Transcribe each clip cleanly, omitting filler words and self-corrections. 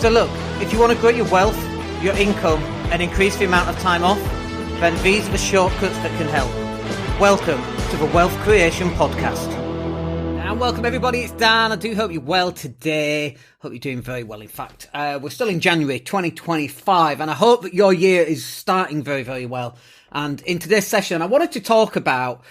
So look, if you want to grow your wealth, your income, and increase the amount of time off, then these are the shortcuts that can help. Welcome to the Wealth Creation Podcast. And welcome everybody, it's Dan. I do hope you're well today. Hope you're doing very well, in fact. We're still in January 2025, and I hope that your year is starting very, very well. And in today's session, I wanted to talk about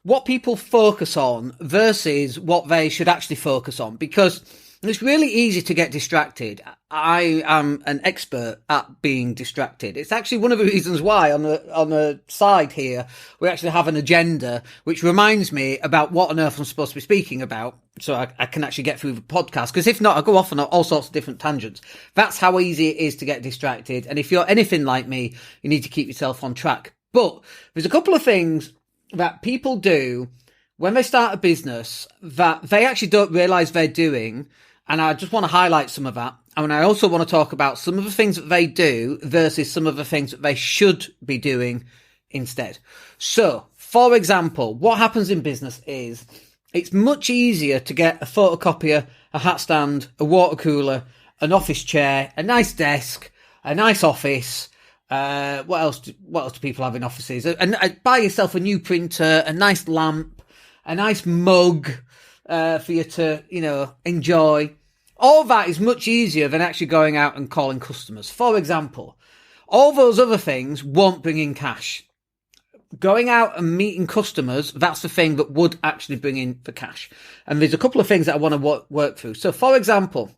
what people focus on versus what they should actually focus on, because it's really easy to get distracted. I am an expert at being distracted. It's actually one of the reasons why on the side here, we actually have an agenda, which reminds me about what on earth I'm supposed to be speaking about. So I can actually get through the podcast. Because if not, I go off on all sorts of different tangents. That's how easy it is to get distracted. And if you're anything like me, you need to keep yourself on track. But there's a couple of things that people do when they start a business that they actually don't realize they're doing. And I just want to highlight some of that. And I also want to talk about some of the things that they do versus some of the things that they should be doing instead. So, for example, what happens in business is it's much easier to get a photocopier, a hat stand, a water cooler, an office chair, a nice desk, a nice office. What else do people have in offices? And buy yourself a new printer, a nice lamp, a nice mug, for you to, enjoy. All that is much easier than actually going out and calling customers. For example, all those other things won't bring in cash. Going out and meeting customers, that's the thing that would actually bring in the cash. And there's a couple of things that I want to work through. So, for example,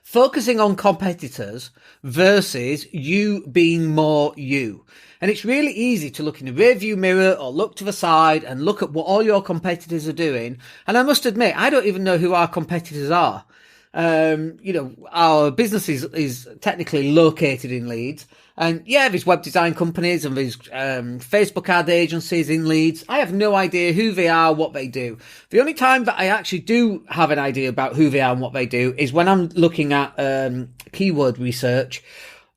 focusing on competitors versus you being more you. And it's really easy to look in the rearview mirror or look to the side and look at what all your competitors are doing. And I must admit, I don't even know who our competitors are. Our business is technically located in Leeds. And yeah, there's web design companies and there's Facebook ad agencies in Leeds. I have no idea who they are, what they do. The only time that I actually do have an idea about who they are and what they do is when I'm looking at keyword research,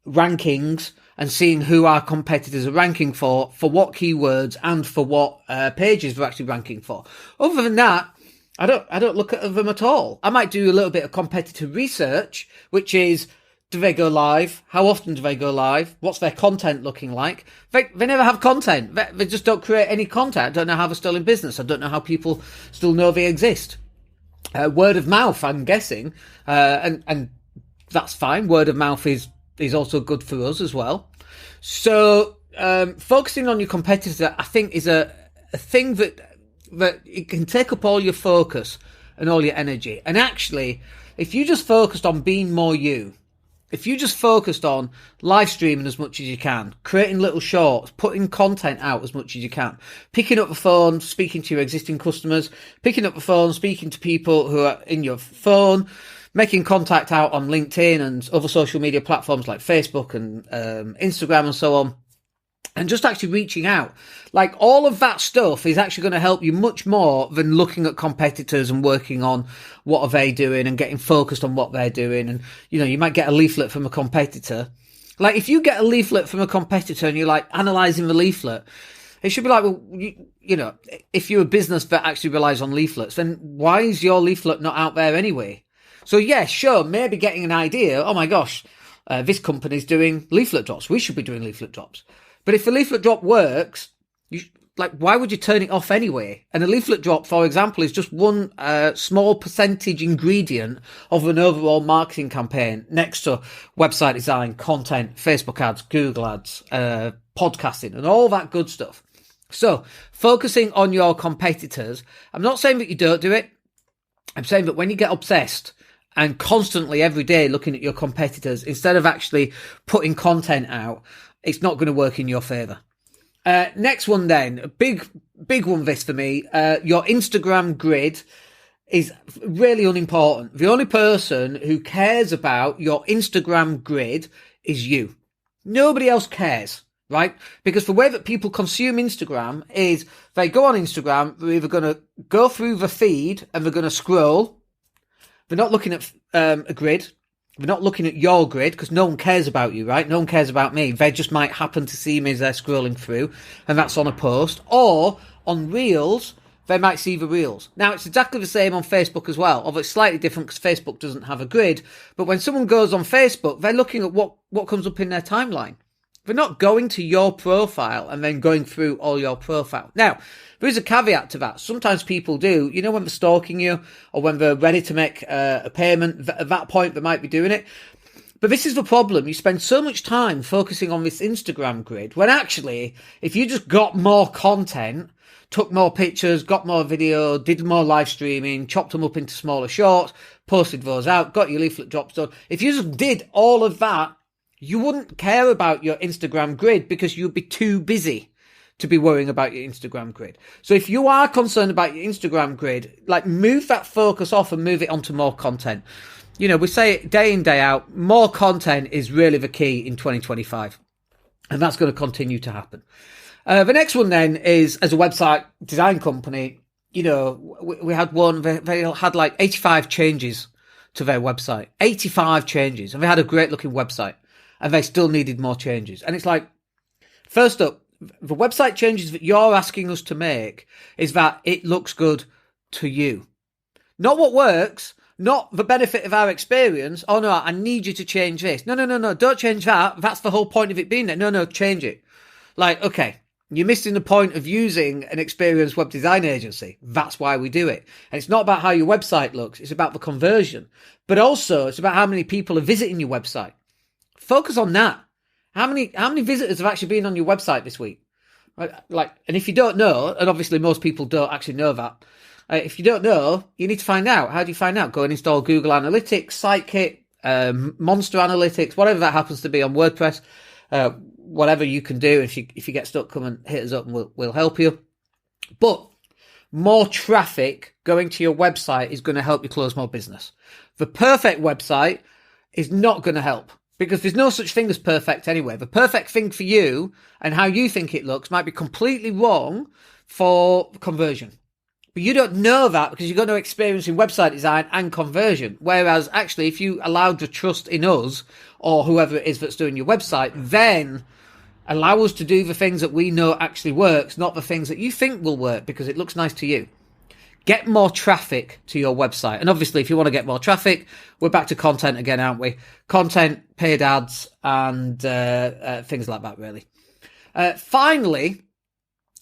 rankings, and seeing who our competitors are ranking for what keywords and for what pages they're actually ranking for. Other than that, I don't look at them at all. I might do a little bit of competitor research, which is, do they go live? How often do they go live? What's their content looking like? They never have content. They just don't create any content. I don't know how they're still in business. I don't know how people still know they exist. Word of mouth, I'm guessing. And that's fine. Word of mouth is also good for us as well. So, focusing on your competitor, I think, is a thing that it can take up all your focus and all your energy. And actually, if you just focused on being more you, if you just focused on live streaming as much as you can, creating little shorts, putting content out as much as you can, picking up the phone, speaking to your existing customers, picking up the phone, speaking to people who are in your phone, making contact out on LinkedIn and other social media platforms like Facebook and Instagram and so on, and just actually reaching out. Like, all of that stuff is actually going to help you much more than looking at competitors and working on what are they doing and getting focused on what they're doing. And, you might get a leaflet from a competitor. Like, if you get a leaflet from a competitor and you're like analysing the leaflet, it should be like, well, if you're a business that actually relies on leaflets, then why is your leaflet not out there anyway? So yeah, sure, maybe getting an idea, oh my gosh, this company's doing leaflet drops. We should be doing leaflet drops. But if a leaflet drop works, why would you turn it off anyway? And a leaflet drop, for example, is just one small percentage ingredient of an overall marketing campaign next to website design, content, Facebook ads, Google ads, podcasting, and all that good stuff. So, focusing on your competitors, I'm not saying that you don't do it. I'm saying that when you get obsessed and constantly every day looking at your competitors, instead of actually putting content out, it's not going to work in your favour. Next one then, a big one this for me, your Instagram grid is really unimportant. The only person who cares about your Instagram grid is you. Nobody else cares, right? Because the way that people consume Instagram is they go on Instagram, they're either going to go through the feed and they're going to scroll. They're not looking at a grid. They're not looking at your grid because no one cares about you, right? No one cares about me. They just might happen to see me as they're scrolling through, and that's on a post. Or on Reels, they might see the reels. Now, it's exactly the same on Facebook as well, although it's slightly different because Facebook doesn't have a grid. But when someone goes on Facebook, they're looking at what comes up in their timeline. They're not going to your profile and then going through all your profile. Now, there is a caveat to that. Sometimes people do, when they're stalking you or when they're ready to make a payment, at that point they might be doing it. But this is the problem. You spend so much time focusing on this Instagram grid when actually, if you just got more content, took more pictures, got more video, did more live streaming, chopped them up into smaller shorts, posted those out, got your leaflet drops done. If you just did all of that, you wouldn't care about your Instagram grid because you'd be too busy to be worrying about your Instagram grid. So if you are concerned about your Instagram grid, move that focus off and move it onto more content. We say it day in, day out, more content is really the key in 2025. And that's going to continue to happen. The next one then is, as a website design company, we had one, they had 85 changes to their website. 85 changes. And they had a great looking website. And they still needed more changes. And it's first up, the website changes that you're asking us to make is that it looks good to you. Not what works, not the benefit of our experience. Oh no, I need you to change this. No, don't change that. That's the whole point of it being there. No, change it. Okay, you're missing the point of using an experienced web design agency. That's why we do it. And it's not about how your website looks. It's about the conversion. But also, it's about how many people are visiting your website. Focus on that. How many visitors have actually been on your website this week? And if you don't know, and obviously most people don't actually know that, if you don't know, you need to find out. How do you find out? Go and install Google Analytics, SiteKit, Monster Analytics, whatever that happens to be on WordPress, whatever you can do. If you get stuck, come and hit us up and we'll help you. But more traffic going to your website is going to help you close more business. The perfect website is not going to help. Because there's no such thing as perfect anyway. The perfect thing for you and how you think it looks might be completely wrong for conversion. But you don't know that because you've got no experience in website design and conversion. Whereas actually, if you allowed the trust in us or whoever it is that's doing your website, then allow us to do the things that we know actually works, not the things that you think will work because it looks nice to you. Get more traffic to your website. And obviously, if you want to get more traffic, we're back to content again, aren't we? Content, paid ads, and things like that, really. Finally,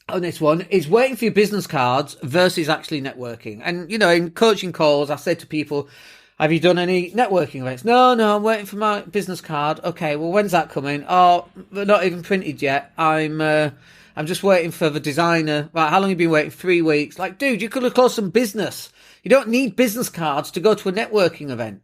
on this one, is waiting for your business cards versus actually networking. And, in coaching calls, I said to people, have you done any networking events? No, I'm waiting for my business card. Okay, well, when's that coming? Oh, they're not even printed yet. I'm just waiting for the designer. Right, how long have you been waiting? 3 weeks. Dude, you could have closed some business. You don't need business cards to go to a networking event.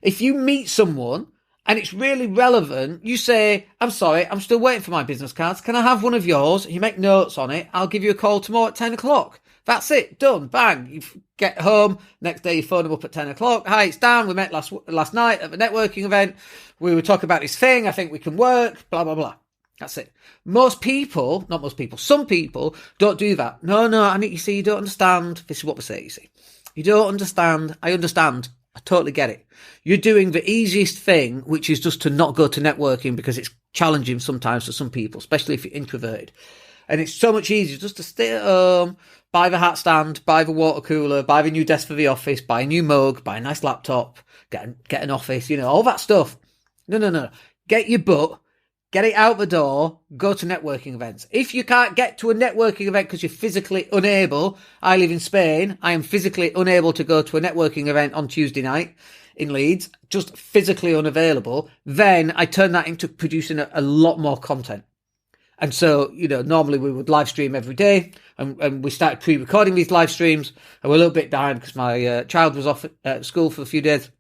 If you meet someone and it's really relevant, you say, I'm sorry, I'm still waiting for my business cards. Can I have one of yours? You make notes on it. I'll give you a call tomorrow at 10 o'clock. That's it. Done. Bang. You get home. Next day you phone them up at 10 o'clock. Hi, it's Dan. We met last night at the networking event. We were talking about this thing. I think we can work. Blah, blah, blah. That's it. Some people don't do that. No, you don't understand. This is what we say, you see. You don't understand. I understand. I totally get it. You're doing the easiest thing, which is just to not go to networking because it's challenging sometimes for some people, especially if you're introverted. And it's so much easier just to stay at home, buy the hat stand, buy the water cooler, buy the new desk for the office, buy a new mug, buy a nice laptop, get an office, all that stuff. No. Get your butt. Get it out the door, go to networking events. If you can't get to a networking event because you're physically unable, I live in Spain, I am physically unable to go to a networking event on Tuesday night in Leeds, just physically unavailable, then I turn that into producing a lot more content. And so, normally we would live stream every day and we started pre-recording these live streams and we're a little bit behind because my child was off at school for a few days.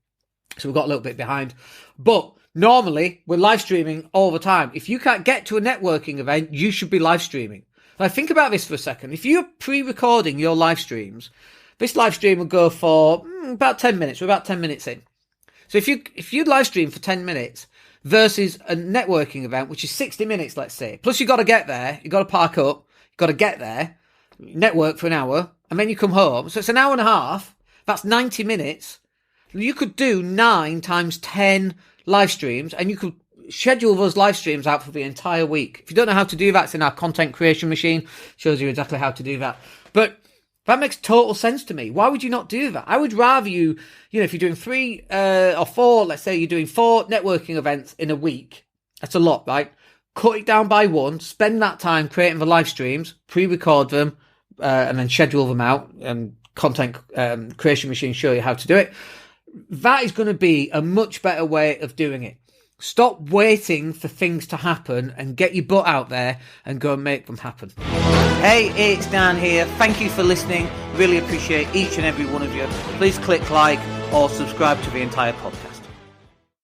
So we got a little bit behind. But normally, we're live streaming all the time. If you can't get to a networking event, you should be live streaming. Now, think about this for a second. If you're pre-recording your live streams, this live stream will go for about 10 minutes. We're about 10 minutes in. So if you live stream for 10 minutes versus a networking event, which is 60 minutes, let's say, plus you've got to get there, you've got to park up, you've got to get there, network for an hour, and then you come home. So it's an hour and a half. That's 90 minutes. You could do 9 times 10 live streams and you could schedule those live streams out for the entire week. If you don't know how to do that, it's in our content creation machine. Shows you exactly how to do that. But That makes total sense to me. Why would you not do that? I would rather you know, if you're doing 3 or 4, let's say you're doing 4 networking events in a week. That's a lot, right? Cut it down by 1, spend that time creating the live streams, pre-record them, and then schedule them out, and content creation machine show you how to do it. That is going to be a much better way of doing it. Stop waiting for things to happen and get your butt out there and go and make them happen. Hey, it's Dan here. Thank you for listening. Really appreciate each and every one of you. Please click like or subscribe to the entire podcast.